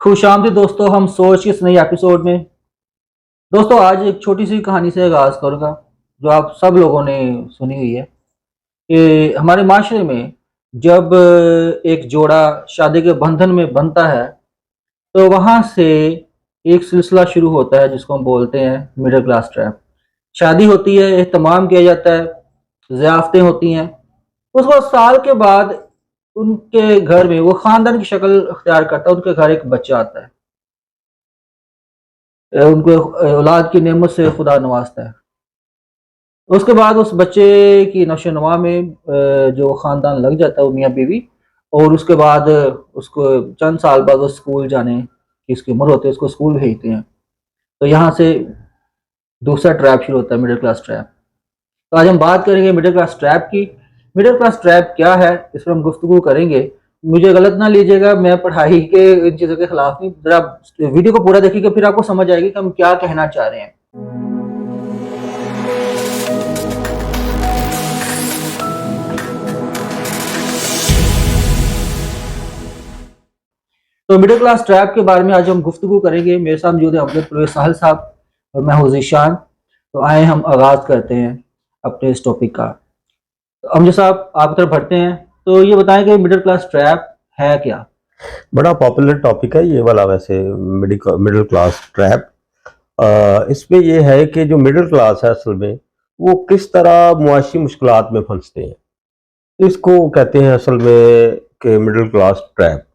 खुशामदीद दोस्तों, हम सोच के इस नई एपिसोड में। दोस्तों, आज एक छोटी सी कहानी से आगाज़ करूँगा जो आप सब लोगों ने सुनी हुई है कि हमारे माशरे में जब एक जोड़ा शादी के बंधन में बनता है तो वहाँ से एक सिलसिला शुरू होता है जिसको हम बोलते हैं मिडिल क्लास ट्रैप। शादी होती है, एहतमाम किया जाता है, ज़ियाफ़तें होती हैं। उसको साल के बाद उनके घर में वो ख़ानदान की शक्ल अख्तियार करता है, उनके घर एक बच्चा आता है। उनको औलाद की नेमत से खुदा नवाजता है। उसके बाद उस बच्चे की नशो-नुमा में जो ख़ानदान लग जाता है वो मियाँ-बीवी, और उसके बाद उसको चंद साल बाद वो स्कूल जाने की उसकी उम्र होती है, उसको स्कूल भेजते हैं। तो यहाँ से दूसरा ट्रैप शुरू होता है, मिडिल क्लास ट्रैप। तो आज हम बात करेंगे मिडिल क्लास ट्रैप की। मिडिल क्लास ट्रैप क्या है, इस पर हम गुफ्तगू करेंगे। मुझे गलत ना लीजिएगा, मैं पढ़ाई के इन चीज़ों के खिलाफ नहीं, ज़रा वीडियो को पूरा देखिएगा, फिर आपको समझ आएगी कि हम क्या कहना चाह रहे हैं। तो मिडिल क्लास ट्रैप के बारे में आज हम गुफ्तगू करेंगे। मेरे साथ मौजूद है अमजद परवेज़ साहिल साहब और मैं हूँ ज़ीशान। तो आए हम आगाज़ करते हैं अपने इस टॉपिक का। तो अमजद साहब, आप तरफ बढ़ते हैं। तो ये बताएं कि मिडिल क्लास ट्रैप है क्या? बड़ा पॉपुलर टॉपिक है ये वाला वैसे। Middle middle class trap. इसमें ये है कि जो मिडिल क्लास है असल में वो किस तरह मुआशी मुश्किलात में फंसते हैं, इसको कहते हैं असल में कि मिडिल क्लास ट्रैप।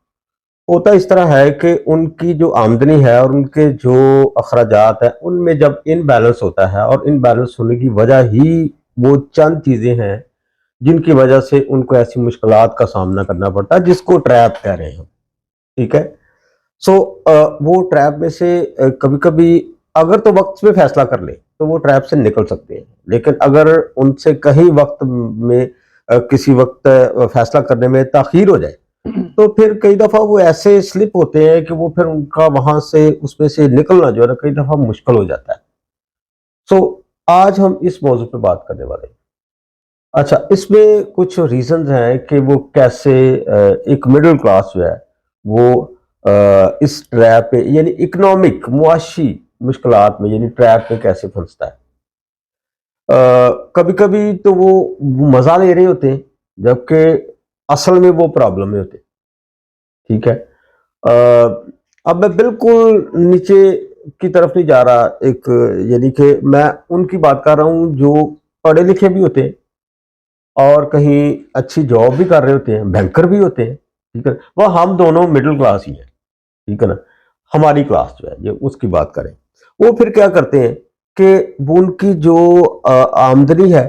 होता इस तरह है कि उनकी जो आमदनी है और उनके जो अखराजात है उनमें जब इनबैलेंस होता है, और इनबैलेंस होने की वजह ही वो चंद चीज़ें हैं जिनकी वजह से उनको ऐसी मुश्किलात का सामना करना पड़ता है जिसको ट्रैप कह रहे हैं। ठीक है। सो वो ट्रैप में से कभी कभी अगर तो वक्त में फैसला कर ले तो वो ट्रैप से निकल सकते हैं, लेकिन अगर उनसे कहीं वक्त में किसी वक्त फैसला करने में ताखीर हो जाए तो फिर कई दफ़ा वो ऐसे स्लिप होते हैं कि वो फिर उनका वहां से उसमें से निकलना जो है ना कई दफ़ा मुश्किल हो जाता है। सो आज हम इस मौजू पे बात करने वाले हैं। अच्छा, इसमें कुछ रीजंस हैं कि वो कैसे एक मिडिल क्लास जो है वो इस ट्रैप पे यानी इकोनॉमिक मुआशी मुश्किलात में यानी ट्रैप पे कैसे फंसता है। कभी कभी तो वो मजा ले रहे होते हैं जबकि असल में वो प्रॉब्लम में होते हैं। ठीक है। अब मैं बिल्कुल नीचे की तरफ नहीं जा रहा, एक यानी कि मैं उनकी बात कर रहा हूँ जो पढ़े लिखे भी होते हैं और कहीं अच्छी जॉब भी कर रहे होते हैं, बैंकर भी होते हैं। ठीक है, वह हम दोनों मिडिल क्लास ही हैं। ठीक है ना। हमारी क्लास जो है ये उसकी बात करें, वो फिर क्या करते हैं कि वो उनकी जो आमदनी है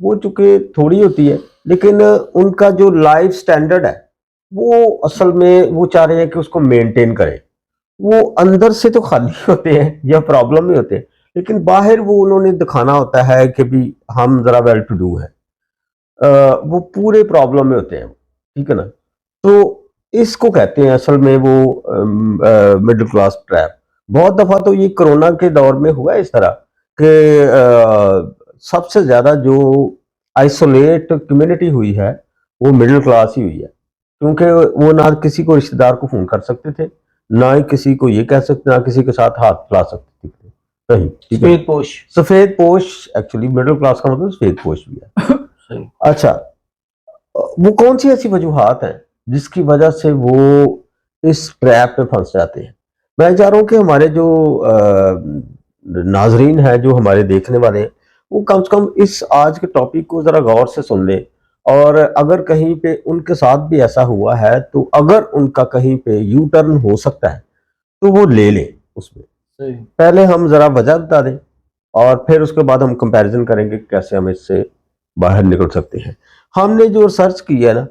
वो चूंकि थोड़ी होती है, लेकिन उनका जो लाइफ स्टैंडर्ड है वो असल में वो चाह रहे हैं कि उसको मेंटेन करें। वो अंदर से तो खाली होते हैं या प्रॉब्लम में होते हैं, लेकिन बाहर वो उन्होंने दिखाना होता है कि भी हम जरा वेल टू डू है। वो पूरे प्रॉब्लम में होते हैं। ठीक है ना। तो इसको कहते हैं असल में वो मिडिल क्लास ट्रैप। बहुत दफा तो ये कोरोना के दौर में हुआ है इस तरह कि सबसे ज्यादा जो आइसोलेट कम्युनिटी हुई है वो मिडिल क्लास ही हुई है, क्योंकि वो ना किसी को रिश्तेदार को फोन कर सकते थे, ना ही किसी को ये कह सकते, ना किसी के साथ हाथ फैला सकते थे। नहीं, ठीक है। सफेद पोश। सफेद पोश, एक्चुअली मिडिल क्लास का मतलब सफेद पोश भी है। सही। अच्छा, वो कौन सी ऐसी वजूहात हैं जिसकी वजह से वो इस ट्रैप में फंस जाते हैं। मैं चाह रहा हूँ कि हमारे जो नाजरीन हैं, जो हमारे देखने वाले हैं, वो कम से कम इस आज के टॉपिक को जरा गौर से सुन ले, और अगर कहीं पे उनके साथ भी ऐसा हुआ है तो अगर उनका कहीं पे यू टर्न हो सकता है तो वो ले लें उसमें। सही। पहले हम जरा वजह बता दें और फिर उसके बाद हम कंपैरिजन करेंगे कि कैसे हम इससे बाहर निकल सकते हैं। हमने जो रिसर्च की है ना,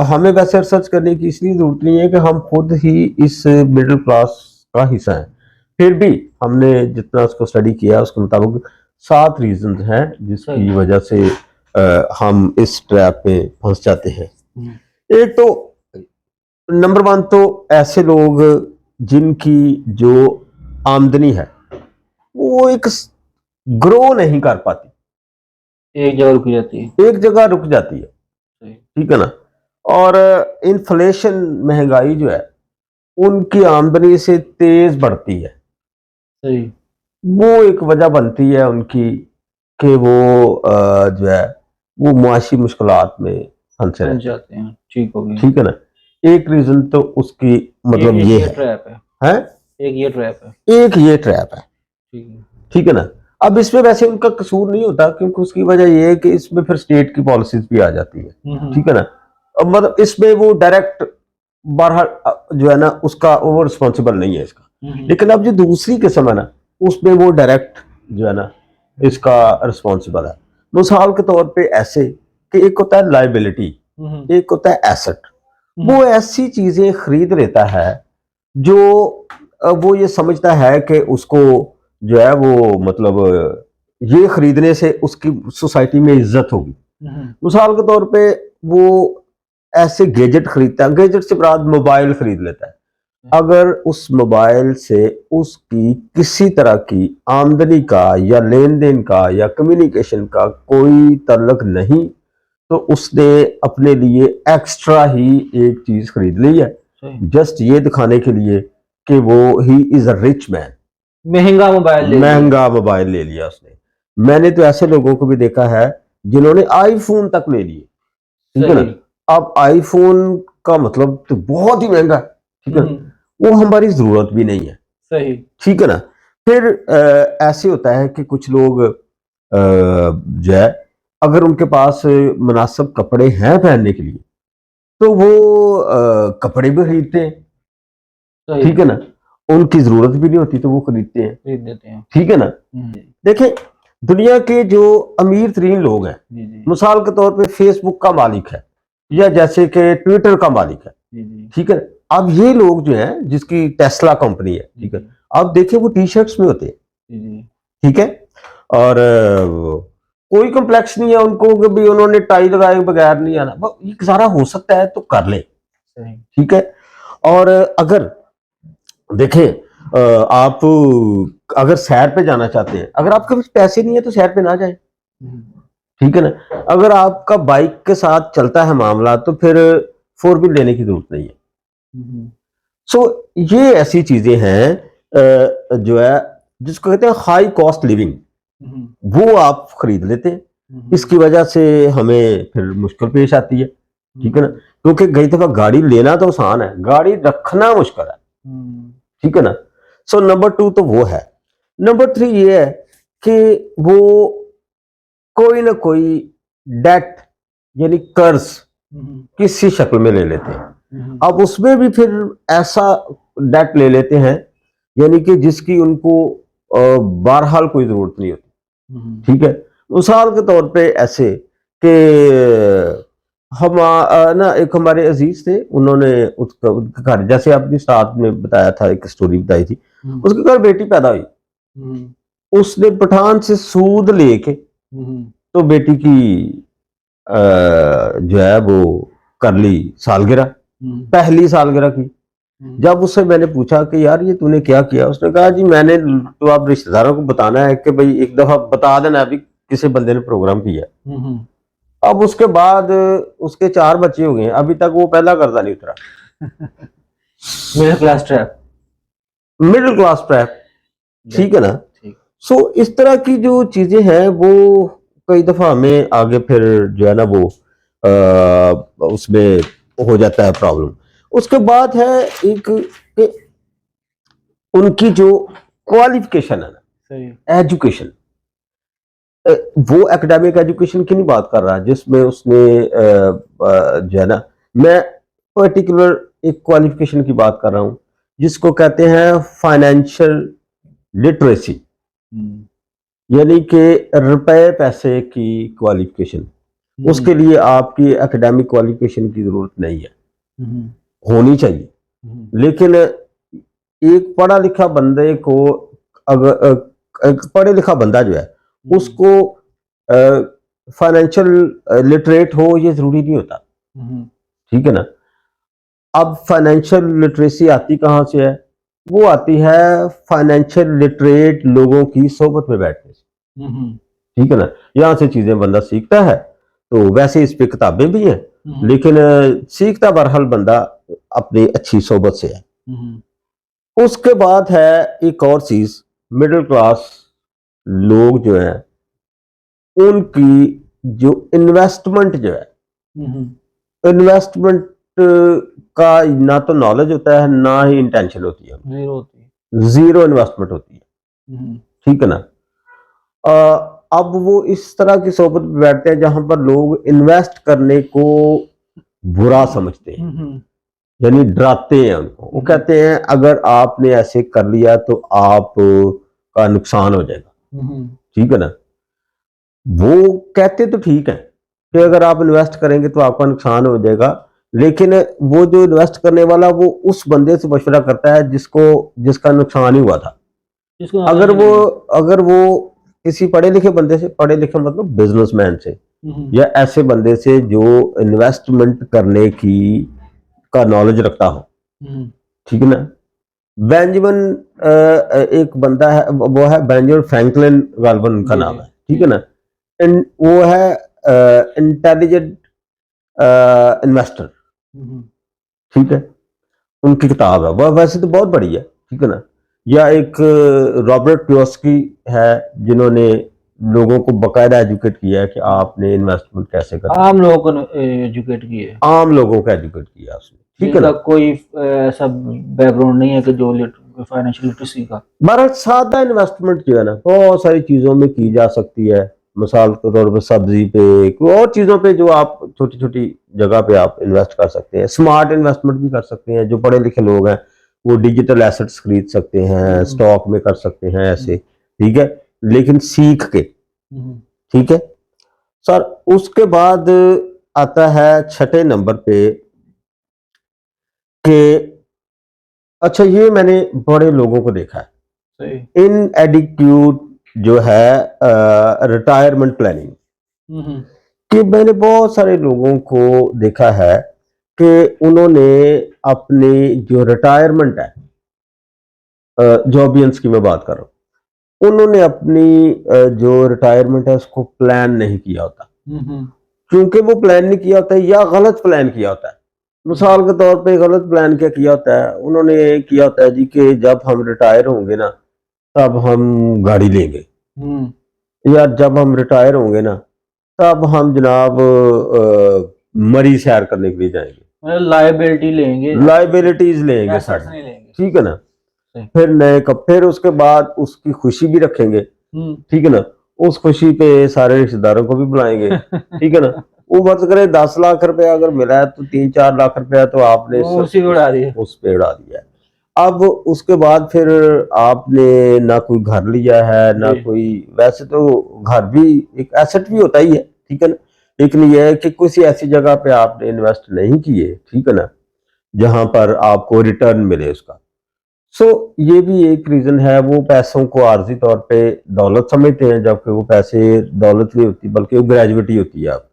हमें वैसे रिसर्च करने की इसलिए जरूरत नहीं है कि हम खुद ही इस मिडिल क्लास का हिस्सा हैं। फिर भी हमने जितना उसको स्टडी किया उसके मुताबिक 7 रीजन हैं जिसकी सही। वजह से हम इस ट्रैप में फंस जाते हैं। एक तो नंबर 1 तो ऐसे लोग जिनकी जो आमदनी है वो एक ग्रो नहीं कर पाती, एक जगह रुक जाती है। एक जगह रुक जाती है। सही। ठीक है ना। और इन्फ्लेशन, महंगाई जो है उनकी आमदनी से तेज बढ़ती है। सही। वो एक वजह बनती है उनकी कि वो जो है वो मुआशी मुश्किलात में फंसे फंस रहते जाते हैं, ठीक हो हैं। गई। ठीक है ना, एक रीजन तो उसकी मतलब एक ये ये है ट्रैप है, हैं? एक ये ट्रैप है। एक ये ट्रैप है। ठीक है। ठीक है ना। अब इसमें वैसे उनका कसूर नहीं होता, क्योंकि उसकी वजह ये है कि इसमें फिर स्टेट की पॉलिसीज भी आ जाती है। ठीक है ना। अब मतलब इसमें वो डायरेक्ट बहरहाल जो है ना उसका वो रिस्पॉन्सिबल नहीं है इसका। लेकिन अब जो दूसरी किस्म है ना, उसमें वो डायरेक्ट जो है ना इसका रिस्पॉन्सिबल है। मिसाल के तौर पे ऐसे कि एक होता है लाइबिलिटी, एक होता है एसेट। वो ऐसी चीजें खरीद लेता है जो वो ये समझता है कि उसको जो है वो मतलब ये खरीदने से उसकी सोसाइटी में इज्जत होगी। मिसाल के तौर पे वो ऐसे गैजेट खरीदता है, गैजेट से मुराद मोबाइल खरीद लेता है। अगर उस मोबाइल से उसकी किसी तरह की आमदनी का या लेन देन का या कम्युनिकेशन का कोई ताल्लुक नहीं, तो उसने अपने लिए एक्स्ट्रा ही एक चीज खरीद ली है, जस्ट ये दिखाने के लिए कि वो he is a rich man. महंगा मोबाइल ले लिया। महंगा मोबाइल ले लिया उसने। मैंने तो ऐसे लोगों को भी देखा है जिन्होंने आईफोन तक ले लिए। ठीक है ना। सही। अब आईफोन का मतलब तो बहुत ही महंगा है। ठीक है ना। वो हमारी जरूरत भी नहीं है। सही। ठीक है ना। फिर ऐसे होता है कि कुछ लोग जो है अगर उनके पास मुनासिब कपड़े हैं पहनने के लिए, तो वो कपड़े भी खरीदते हैं। सही। ठीक है ना। उनकी जरूरत भी नहीं होती तो वो खरीदते हैं। खरीद देते हैं। ठीक है ना। देखें, दुनिया के जो अमीर तरीन लोग हैं, मिसाल के तौर पे फेसबुक का मालिक है या जैसे कि ट्विटर का मालिक है। ठीक है। अब ये लोग जो हैं जिसकी टेस्ला कंपनी है, ठीक है, आप देखें वो टी शर्ट्स में होते हैं। ठीक है। और कोई कम्प्लेक्स नहीं है उनको कि भी उन्होंने टाई लगाए बगैर नहीं आना। ये गुजारा हो सकता है तो कर ले। ठीक है। और अगर देखें आप अगर सैर पे जाना चाहते हैं, अगर आपके पास पैसे नहीं है तो सैर पे ना जाए। ठीक है ना। अगर आपका बाइक के साथ चलता है मामला तो फिर 4 व्हील लेने की जरूरत नहीं है। सो ये ऐसी चीजें हैं जो है जिसको कहते हैं हाई कॉस्ट लिविंग, वो आप खरीद लेते हैं। इसकी वजह से हमें फिर मुश्किल पेश आती है। ठीक है ना। क्योंकि कई दफा गाड़ी लेना तो आसान है, गाड़ी रखना मुश्किल है। ठीक है ना। सो नंबर 2 तो वो है। नंबर 3 ये है कि वो कोई ना कोई डेट यानी कर्ज किसी शक्ल में ले लेते हैं। अब उसमें भी फिर ऐसा डेट ले लेते हैं यानी कि जिसकी उनको बहरहाल कोई जरूरत नहीं होती। ठीक है। मिसाल के तौर पे ऐसे कि हम ना एक हमारे अजीज थे, उन्होंने उसका घर जैसे आपने साथ में बताया था, एक स्टोरी बताई थी, उसके घर बेटी पैदा हुई। उसने पठान से सूद लेके तो बेटी की जो है वो कर ली सालगिरह, पहली सालगिरह की। जब उससे मैंने पूछा कि यार ये तूने क्या किया, उसने कहा जी मैंने तो आप रिश्तेदारों को बताना है कि भाई एक दफा बता देना अभी किसी बंदे ने प्रोग्राम किया। अब उसके बाद उसके 4 बच्चे हो गए, अभी तक वो पहला कर्जा नहीं उतरा। Middle class trap. Middle class trap. ठीक है ना। सो इस तरह की जो चीजें हैं वो कई दफा हमें आगे फिर जो है ना वो उसमें हो जाता है प्रॉब्लम। उसके बाद है एक कि उनकी जो क्वालिफिकेशन है ना, एजुकेशन, वो एकेडमिक एजुकेशन की नहीं बात कर रहा जिसमें उसने जो है ना, मैं पर्टिकुलर एक क्वालिफिकेशन की बात कर रहा हूं जिसको कहते हैं फाइनेंशियल लिटरेसी, यानी कि रुपए पैसे की क्वालिफिकेशन। उसके लिए आपकी एकेडमिक क्वालिफिकेशन की जरूरत नहीं है, होनी चाहिए। लेकिन एक पढ़ा लिखा बंदे को अगर एक पढ़े लिखा बंदा जो है उसको फाइनेंशियल लिटरेट हो ये जरूरी नहीं होता। ठीक है ना। अब फाइनेंशियल लिटरेसी आती कहां से है? वो आती है फाइनेंशियल लिटरेट लोगों की सोबत में बैठने से। ठीक है ना। यहां से चीजें बंदा सीखता है। तो वैसे इस पे किताबें भी हैं, लेकिन सीखता बहरहाल बंदा अपनी अच्छी सोबत से है। उसके बाद है एक और चीज, मिडिल क्लास लोग जो हैं उनकी जो इन्वेस्टमेंट जो है, इन्वेस्टमेंट का ना तो नॉलेज होता है ना ही इंटेंशन होती है, जीरो होती है। जीरो इन्वेस्टमेंट होती है, ठीक है ना। अब वो इस तरह की सोबत में बैठते हैं जहां पर लोग इन्वेस्ट करने को बुरा समझते हैं, यानी डराते हैं उनको। वो कहते हैं अगर आपने ऐसे कर लिया तो आप का नुकसान हो जाएगा, ठीक है ना। वो कहते तो ठीक है कि अगर आप इन्वेस्ट करेंगे तो आपका नुकसान हो जाएगा, लेकिन वो जो इन्वेस्ट करने वाला वो उस बंदे से मशवरा करता है जिसका नुकसान ही हुआ था। अगर वो किसी पढ़े लिखे बंदे से, पढ़े लिखे मतलब बिजनेसमैन से, या ऐसे बंदे से जो इन्वेस्टमेंट करने की का नॉलेज रखता हो, ठीक है ना। बेंजामिन एक बंदा है, वो है बेंजामिन फ्रैंकलिन गाल्वन का नाम है, ठीक है ना। वो है इंटेलिजेंट इन्वेस्टर, ठीक है। उनकी किताब है, वह वैसे तो बहुत बड़ी है, ठीक है ना। या एक रॉबर्ट कियोसाकी है जिन्होंने लोगों को बकायदा एजुकेट किया है कि आपने इन्वेस्टमेंट कैसे करना, आम लोगों को एजुकेट किए, आम लोगों को एजुकेट किया उसने, ठीक है ना। कोई ऐसा बैकग्राउंड नहीं है कि जो फाइनेंशियल लिटरेसी का। बहरहाल सादा इन्वेस्टमेंट जो है ना बहुत सारी चीजों में की जा सकती है, मिसाल के तौर पर सब्जी पे, कोई और चीजों पे जो आप छोटी छोटी जगह पे आप इन्वेस्ट कर सकते हैं। स्मार्ट इन्वेस्टमेंट भी कर सकते हैं, जो पढ़े लिखे लोग हैं वो डिजिटल एसेट्स खरीद सकते हैं, स्टॉक में कर सकते हैं ऐसे, ठीक है, लेकिन सीख के, ठीक है सर। उसके बाद आता है छठे नंबर पे कि अच्छा, ये मैंने बड़े लोगों को देखा है, इन एडिक्यूट जो है रिटायरमेंट प्लानिंग, कि मैंने बहुत सारे लोगों को देखा है कि उन्होंने अपनी जो रिटायरमेंट है, जॉबियंस की मैं बात कर रहा हूँ, उन्होंने अपनी जो रिटायरमेंट है उसको प्लान नहीं किया होता, क्योंकि वो प्लान नहीं किया होता है या गलत प्लान किया होता है। मिसाल के तौर पे गलत प्लान क्या किया होता है उन्होंने, किया होता है जी कि जब हम रिटायर होंगे ना तब हम गाड़ी लेंगे, या जब हम रिटायर होंगे ना तब हम जनाब मरी सैर करने के लिए जाएंगे, लाइबिलिटी लेंगे, लाइबिलिटीज लेंगे सारी, ठीक है ना। फिर नए कब, फिर उसके बाद उसकी खुशी भी रखेंगे, ठीक है ना। उस खुशी पे सारे रिश्तेदारों को भी बुलाएंगे, ठीक है ना। वो बस करे 10 लाख रुपया अगर मिला है तो 3-4 लाख रुपया तो आपने उस पे उड़ा दिया है। अब उसके बाद फिर आपने ना कोई घर लिया है ना कोई, वैसे तो घर भी एक एसेट भी होता ही है, ठीक है ना, लेकिन यह है कि किसी ऐसी जगह पे आपने इन्वेस्ट नहीं किए, ठीक है ना, जहां पर आपको रिटर्न मिले उसका। सो ये भी एक रीजन है, वो पैसों को आर्जी तौर पे दौलत समझते हैं, जबकि वो पैसे दौलत नहीं होती बल्कि वो ग्रेजुएटी होती है आप,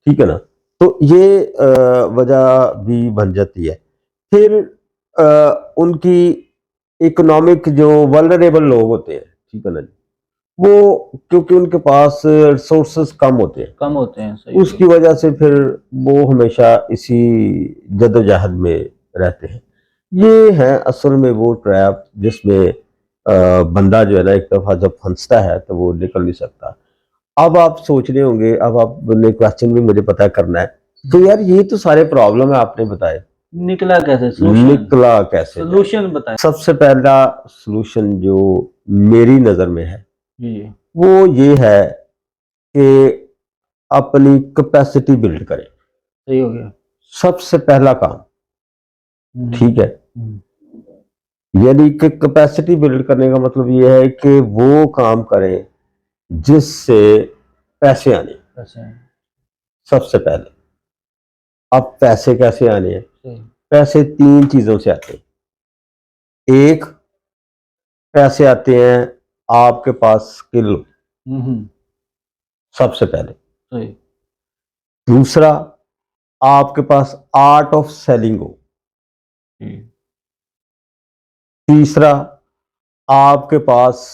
ठीक है ना। तो ये वजह भी बन जाती है। फिर उनकी इकोनॉमिक जो वल्नरेबल लोग होते हैं, ठीक है ना जी, वो क्योंकि उनके पास रिसोर्सेस कम होते हैं, सही उसकी वजह से फिर वो हमेशा इसी जद्दोजहद में रहते हैं। ये है असल में वो ट्रैप जिसमें बंदा जो है ना एक दफा जब फंसता है तो वो निकल नहीं सकता। अब आप सोच रहे होंगे, अब आपने क्वेश्चन भी मुझे पता करना है, तो यार ये तो सारे प्रॉब्लम है आपने बताए, निकला कैसे सोल्यूशन बताएं। सबसे पहला सोल्यूशन जो मेरी नजर में है वो ये है कि अपनी कैपेसिटी बिल्ड करें, सही हो गया, सबसे पहला काम, ठीक है। यानी कि कैपेसिटी बिल्ड करने का मतलब ये है कि वो काम करें जिससे पैसे आने, सबसे पहले। अब पैसे कैसे आने हैं? पैसे 3 चीजों से आते हैं। एक, पैसे आते हैं आपके पास स्किल, सबसे पहले। दूसरा, आपके पास आर्ट ऑफ सेलिंग हो। तीसरा, आपके पास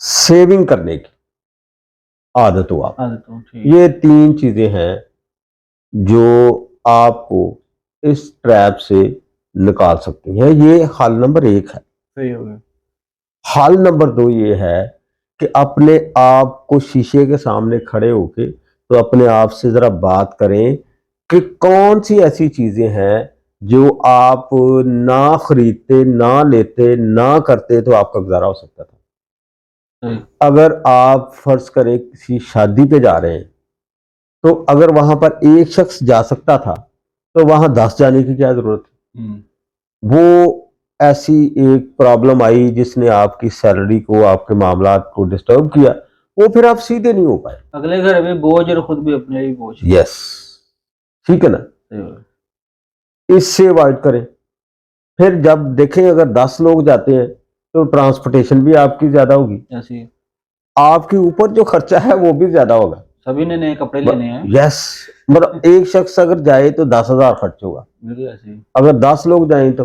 सेविंग करने की आदत हो आप। ये 3 चीजें हैं जो आपको इस ट्रैप से निकाल सकते हैं। ये हल नंबर 1 है। सही हो गया। हल नंबर 2 ये है कि अपने आप को शीशे के सामने खड़े होके तो अपने आप से जरा बात करें कि कौन सी ऐसी चीजें हैं जो आप ना खरीदते, ना लेते, ना करते तो आपका गुजारा हो सकता था। सही। अगर आप फर्ज करें किसी शादी पे जा रहे हैं, तो अगर वहां पर एक शख्स जा सकता था तो वहां 10 जाने की क्या जरूरत है। वो ऐसी एक प्रॉब्लम आई जिसने आपकी सैलरी को, आपके मामलात को डिस्टर्ब किया, वो फिर आप सीधे नहीं हो पाए। अगले घर में बोझ और खुद भी अपने लिए बोझ। यस, ठीक है ना। सही हो गया। इससे अवॉइड करें। फिर जब देखें अगर 10 लोग जाते हैं तो ट्रांसपोर्टेशन भी आपकी ज्यादा होगी, ऐसी आपके ऊपर जो खर्चा है वो भी ज्यादा होगा। सभी ने नए कपड़े लेने हैं। यस, मतलब एक शख्स अगर जाए तो 10,000 खर्च होगा, बिल्कुल ऐसे ही। अगर 10 लोग जाएं तो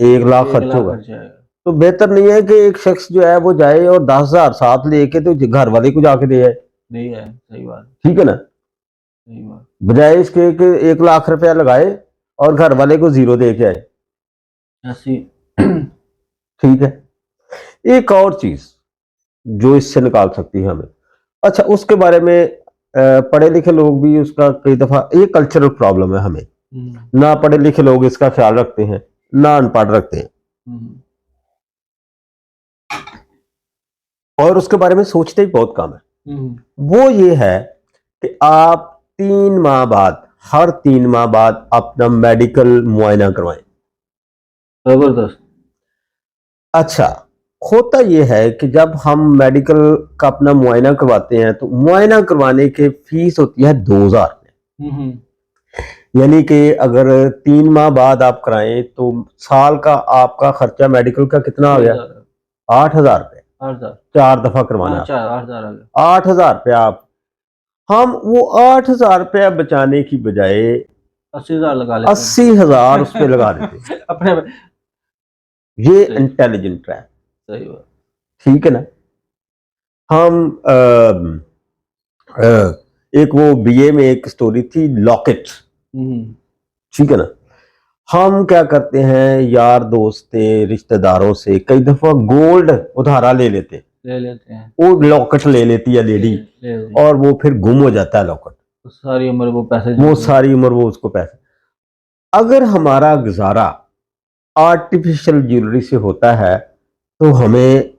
1 लाख 1 खर्च लाख होगा। खर्च आएगा। तो बेहतर नहीं है कि एक शख्स जो है वो जाए और 10,000 साथ लेके तो घर वाले को जाके दे आए। नहीं है, सही बात। ठीक है ना, सही बात। बजाय इसके कि 1 लाख रुपया लगाए और घर वाले को 0 दे के आए। ऐसी ठीक है। एक और चीज जो इससे निकाल सकती है हमें, अच्छा उसके बारे में पढ़े लिखे लोग भी उसका कई दफा, ये कल्चरल प्रॉब्लम है हमें, ना पढ़े लिखे लोग इसका ख्याल रखते हैं, ना अनपढ़ रखते हैं, और उसके बारे में सोचते ही बहुत कम है। वो ये है कि आप 3 माह बाद, हर 3 माह बाद अपना मेडिकल मुआयना करवाएं। जबरदस्त। अच्छा, होता यह है कि जब हम मेडिकल का अपना मुआयना करवाते हैं तो मुआयना करवाने की फीस होती है 2,000 रुपये। यानी कि अगर 3 माह बाद आप कराएं तो साल का आपका खर्चा मेडिकल का कितना आ गया? 8,000 रुपये। 8,000। 4 दफा करवाना। हाँ, 8,000 आ गया। 8,000 रुपया आप, हम वो 8,000 रुपया बचाने की बजाय 80,000 लगा लेते हैं। 80,000 उस पर लगा देते। अपने। ये सही। इंटेलिजेंट है। सही बात। ठीक है ना। हम एक वो बीए में एक स्टोरी थी लॉकेट। ठीक है ना। हम क्या करते हैं, यार दोस्त रिश्तेदारों से कई दफा गोल्ड उधारा ले लेते हैं। वो लॉकेट ले लेती है लेडी, और वो फिर गुम हो जाता है लॉकेट। तो सारी उम्र वो पैसे, वो सारी उम्र वो उसको पैसे। अगर हमारा गुजारा आर्टिफिशियल ज्वेलरी से होता है तो हमें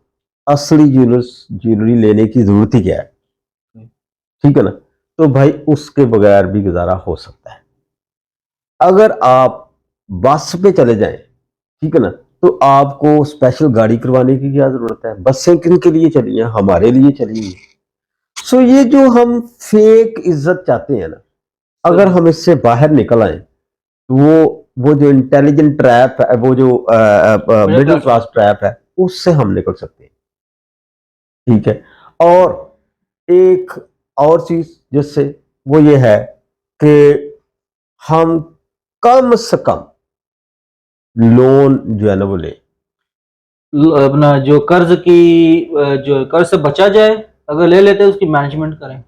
असली ज्वेलरी लेने की जरूरत ही क्या है। ठीक है ना। तो भाई उसके बगैर भी गुजारा हो सकता है। अगर आप बस पे चले जाएं, ठीक है ना, तो आपको स्पेशल गाड़ी करवाने की क्या जरूरत है? बसें किन के लिए चली हैं? हमारे लिए चली हैं। सो ये जो हम फेक इज्जत चाहते हैं ना, अगर हम इससे बाहर निकल आए तो वो जो इंटेलिजेंट ट्रैप है, वो जो मिडिल क्लास ट्रैप है, उससे हम निकल सकते हैं। ठीक है। और एक और चीज जिससे, वो ये है कि हम कम से कम लोन जो है ना वो ले। अपना जो कर्ज की, जो कर्ज से बचा जाए, अगर ले लेते हैं उसकी मैनेजमेंट करें।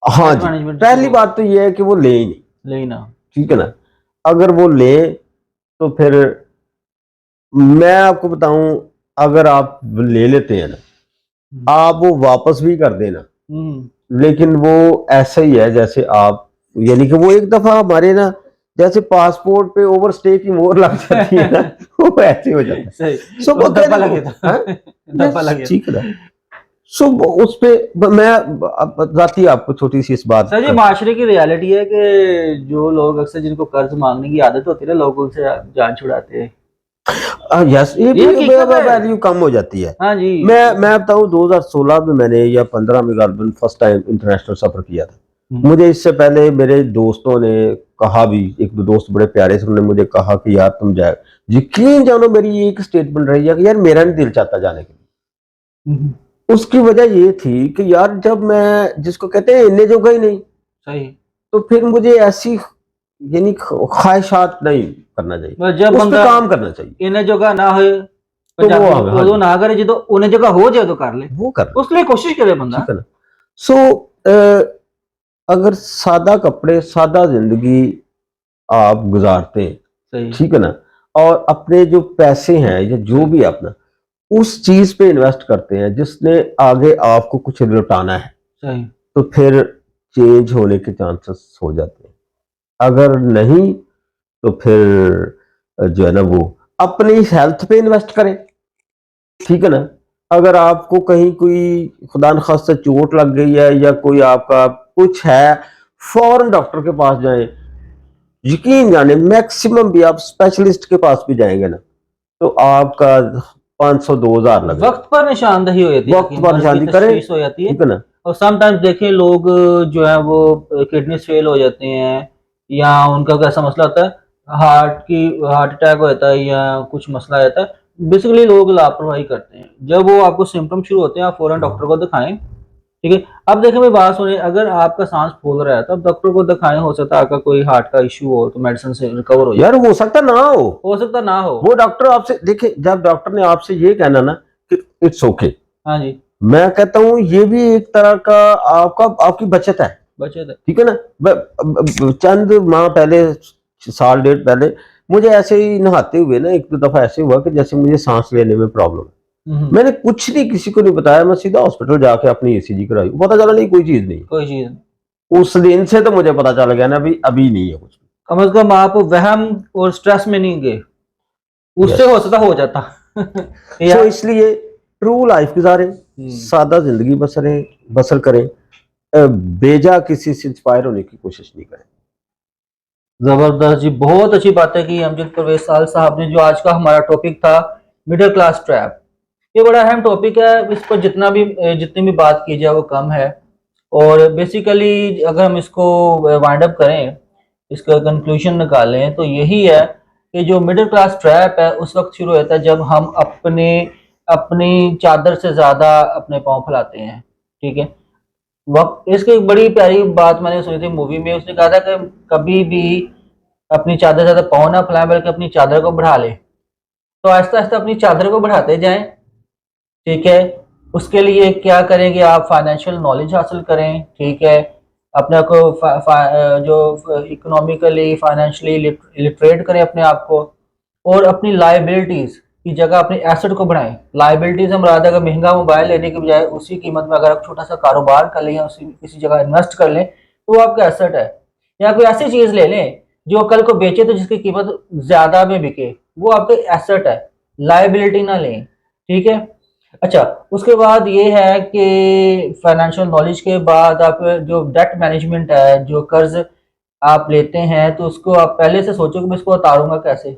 हाँ जी, पहली बात तो ये है कि वो ले ही नहीं, लेना। ठीक है ना। अगर वो ले तो फिर मैं आपको बताऊं, अगर आप ले लेते हैं ना, आप वो वापस भी कर देना, लेकिन वो ऐसा ही है जैसे आप, यानी कि वो एक दफा हमारे ना, जैसे पासपोर्ट पे ओवरस्टे की मोहर लग जाती है ना, वो ऐसे हो जाता है। सही। सो वो धब्बा लगे था। धब्बा लगे। ठीक है। सो उस पे मैं जाती आपको छोटी सी इस बात, सर, ये माशरे की रियलिटी है कि जो लोग अक्सर जिनको कर्ज मांगने की आदत होती है ना, लोग उनसे जान छुड़ाते हैं। यस, ये भी वैल्यू कम हो जाती है। हाँ जी। मैं बताऊं 2016 में मैंने या 15 में गालबन फर्स्ट टाइम इंटरनेशनल सफर किया था। मुझे इससे पहले मेरे दोस्तों ने कहा भी, एक दो दोस्त बड़े प्यारे से, उन्होंने मुझे कहा कि यार तुम जाए, यकीन जानो मेरी एक स्टेटमेंट रही है कि यार मेरा नहीं दिल चाहता जाने के लिए। उसकी वजह ये थी कि यार जब मैं, जिसको कहते हैं इन्हें जोगा ही नहीं, सही, तो फिर मुझे ऐसी यानी ख्वाहिशात नहीं करना चाहिए, जब उस पे काम करना चाहिए। इन्हें जोगा ना हो तो वो ना करे, जो उन्हें जगह हो जाए तो कर ले, वो कर ले, उसके लिए कोशिश करे बंदा। ठीक है ना। सो अगर सादा कपड़े, सादा जिंदगी आप गुजारते हैं सही। ठीक है ना, और अपने जो पैसे हैं या जो भी अपना उस चीज पे इन्वेस्ट करते हैं जिसने आगे आपको कुछ लौटाना है, सही। तो फिर चेंज होने के चांसेस हो जाते हैं। अगर नहीं तो फिर जो है ना वो अपनी हेल्थ पे इन्वेस्ट करें, ठीक है ना। अगर आपको कहीं कोई खुदा न खास्ता चोट लग गई है या कोई आपका कुछ है, फौरन डॉक्टर के पास जाएं। यकीन जाने मैक्सिमम भी आप स्पेशलिस्ट के पास भी जाएंगे ना तो आपका 500-2000 लगेगा। वक्त पर निशानदही हो जाती है, वक्त कि पर मर्ज की निशानी करें, तशखीस हो जाती है। ठीक है ना। और समटाइम्स देखिए लोग जो है वो किडनी फेल हो जाते हैं, या उनका कैसा मसला होता है, हार्ट अटैक हो जाता है या कुछ मसला आ जाता है। बेसिकली लोग लापरवाही करते हैं। जब वो आपको सिम्टम शुरू होते हैं आप फौरन डॉक्टर को दिखाएं। ठीक है। अब देखिए मेरी बात सुनिए, अगर आपका सांस फूल रहा है तो आप डॉक्टर को दिखाएं। हो सकता है आपका कोई हार्ट का इश्यू हो तो मेडिसिन से रिकवर हो जाए। यार हो सकता ना हो सकता ना हो। वो डॉक्टर आपसे देखिए, जब डॉक्टर ने आपसे ये कहना ना कि इट्स ओके, हाँ जी। मैं कहता हूँ ये भी एक तरह का आपका आपकी बचत है, बचे थे। ठीक है ना। चंद माह पहले, साल डेढ़ पहले, मुझे ऐसे ही नहाते हुए ना एक दो दफा ऐसे हुआ कि जैसे मुझे सांस लेने में प्रॉब्लम है। मैंने कुछ नहीं किसी को नहीं बताया, मैं सीधा हॉस्पिटल जाके अपनी ईसीजी कराई, पता चला नहीं कोई चीज नहीं। कोई चीज। उस दिन से तो मुझे पता चल गया ना भी अभी नहीं है कुछ। कम से कम आप वहम और स्ट्रेस में नहीं गए, उससे हो सकता हो जाता। या सो इसलिए ट्रू लाइफ गुजारें, सादा जिंदगी बसर करें, बेजा किसी से इंस्पायर होने की कोशिश नहीं करें। जबरदस्त जी, बहुत अच्छी बातें की अमजद परवेज साहब ने। जो आज का हमारा टॉपिक था, मिडिल क्लास ट्रैप, ये बड़ा अहम टॉपिक है। इस पर जितनी भी बात की जाए वो कम है। और बेसिकली अगर हम इसको वाइंड अप करें, इसका कंक्लूजन निकालें, तो यही है कि जो मिडिल क्लास ट्रैप है उस वक्त शुरू होता है जब हम अपनी चादर से ज्यादा अपने पाँव फैलाते हैं। ठीक है। वक्त इसकी एक बड़ी प्यारी बात मैंने सुनी थी मूवी में। उसने कहा था कि कभी भी अपनी चादर ज्यादा पाँव ना फैलाएं, बल्कि अपनी चादर को बढ़ा ले। तो आहिस्ता आहिस्ता अपनी चादर को बढ़ाते जाएं। ठीक है। उसके लिए क्या करेंगे, आप फाइनेंशियल नॉलेज हासिल करें। ठीक है। अपने को जो इकोनॉमिकली फाइनेंशियली लिटरेट करें अपने आप को। और अपनी लाइबिलिटीज की जगह अपने एसेट को बढ़ाएं। लाइबिलिटीज हम रात अगर महंगा मोबाइल लेने के बजाय उसी कीमत में अगर आप छोटा सा कारोबार कर लें या उसी किसी जगह इन्वेस्ट कर लें तो वो आपका एसेट है। या कोई ऐसी चीज ले लें जो कल को बेचे तो जिसकी कीमत ज्यादा में बिके, वो आपके एसेट है, लाइबिलिटी ना लें। ठीक है। अच्छा, उसके बाद ये है कि फाइनेंशियल नॉलेज के बाद आप जो डेट मैनेजमेंट है, जो कर्ज आप लेते हैं तो उसको आप पहले से सोचो कि मैं इसको उतारूंगा कैसे।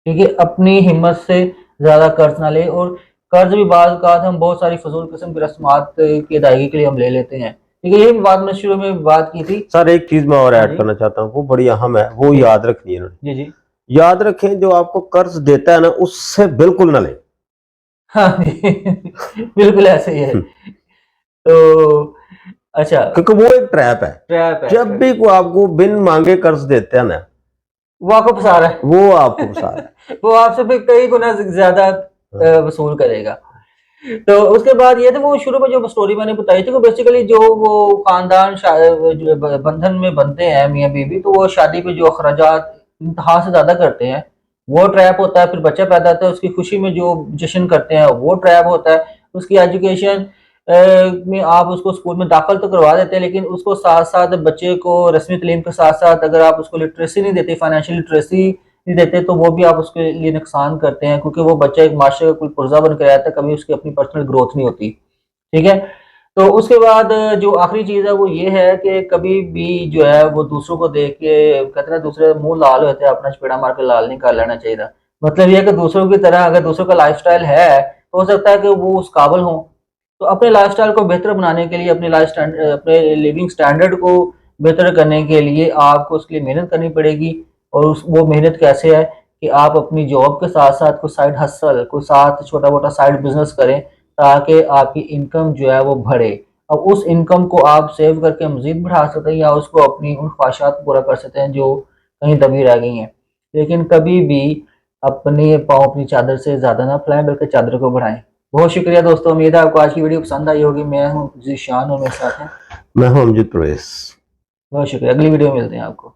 ठीक है। अपनी हिम्मत से ज्यादा कर्ज ना ले। और कर्ज भी बात का हम बहुत सारी फजूल किस्म की रस्मात की अदायगी के लिए हम ले लेते हैं। ठीक है। ये बात मैं शुरू में बात की थी। सर एक चीज मैं और हाँ ऐड जी। करना चाहता हूँ, वो बड़ी अहम है, वो जी याद रखनी है इन्होंने। जी। जी। याद रखें, जो आपको कर्ज देता है ना उससे बिल्कुल ना लें। हाँ जी। बिल्कुल ऐसे ही है। तो अच्छा, क्योंकि वो एक ट्रैप है। ट्रैप है, जब भी कोई आपको बिन मांगे कर्ज देते हैं ना, वो आपको फंसा रहा है। वो आपको फंसा रहा है। वो आपसे फिर कई गुना ज्यादा वसूल करेगा। तो उसके बाद ये थे, वो शुरू में जो स्टोरी मैंने बताई थी, वो बेसिकली जो वो खानदान जो बंधन में बनते हैं मियाँ बीवी, तो वो शादी पे जो अखराजात इंतहा से ज्यादा करते हैं वो ट्रैप होता है। फिर बच्चा पैदा होता है, उसकी खुशी में जो जश्न करते हैं वो ट्रैप होता है। उसकी एजुकेशन में आप उसको स्कूल में दाखिल तो करवा देते हैं, लेकिन उसको साथ साथ बच्चे को रस्मी तालीम के साथ साथ अगर आप उसको लिटरेसी नहीं देते, फाइनेंशियल लिटरेसी नहीं देते, तो वो भी आप उसके लिए नुकसान करते हैं। क्योंकि वो बच्चा एक माशरे का कोई पुर्जा बन कर आता है, कभी उसकी अपनी पर्सनल ग्रोथ नहीं होती। ठीक है। तो उसके बाद जो आखिरी चीज है वो ये है कि कभी भी जो है वो दूसरों को देख के कहते हैं दूसरे मुंह लाल होते हैं, अपना चपेड़ा मार के लाल नहीं कर लेना चाहिए। मतलब ये है कि दूसरों की तरह अगर दूसरों का लाइफस्टाइल है तो हो सकता है कि वो उस काबिल हो। तो अपने लाइफस्टाइल को बेहतर बनाने के लिए, अपने लिविंग स्टैंडर्ड को बेहतर करने के लिए आपको उसके लिए मेहनत करनी पड़ेगी। और वो मेहनत कैसे है कि आप अपनी जॉब के साथ साथ कोई साइड हसल, कोई साथ छोटा मोटा साइड बिजनेस करें, ताकि आपकी इनकम जो है वो बढ़े। अब उस इनकम को आप सेव करके मजीद बढ़ा सकते हैं, या उसको अपनी उन ख्वाहिशात पूरा कर सकते हैं जो कहीं दबी रह गई हैं। लेकिन कभी भी अपने पाँव अपनी चादर से ज़्यादा ना फैलाएं, बल्कि चादर को बढ़ाएं। बहुत शुक्रिया दोस्तों, उम्मीद है आपको आज की वीडियो पसंद आई होगी। मैं हूँ जीशान और मेरे साथ हैं। मैं हूं अमजद परवेज। बहुत शुक्रिया, अगली वीडियो में मिलते हैं आपको।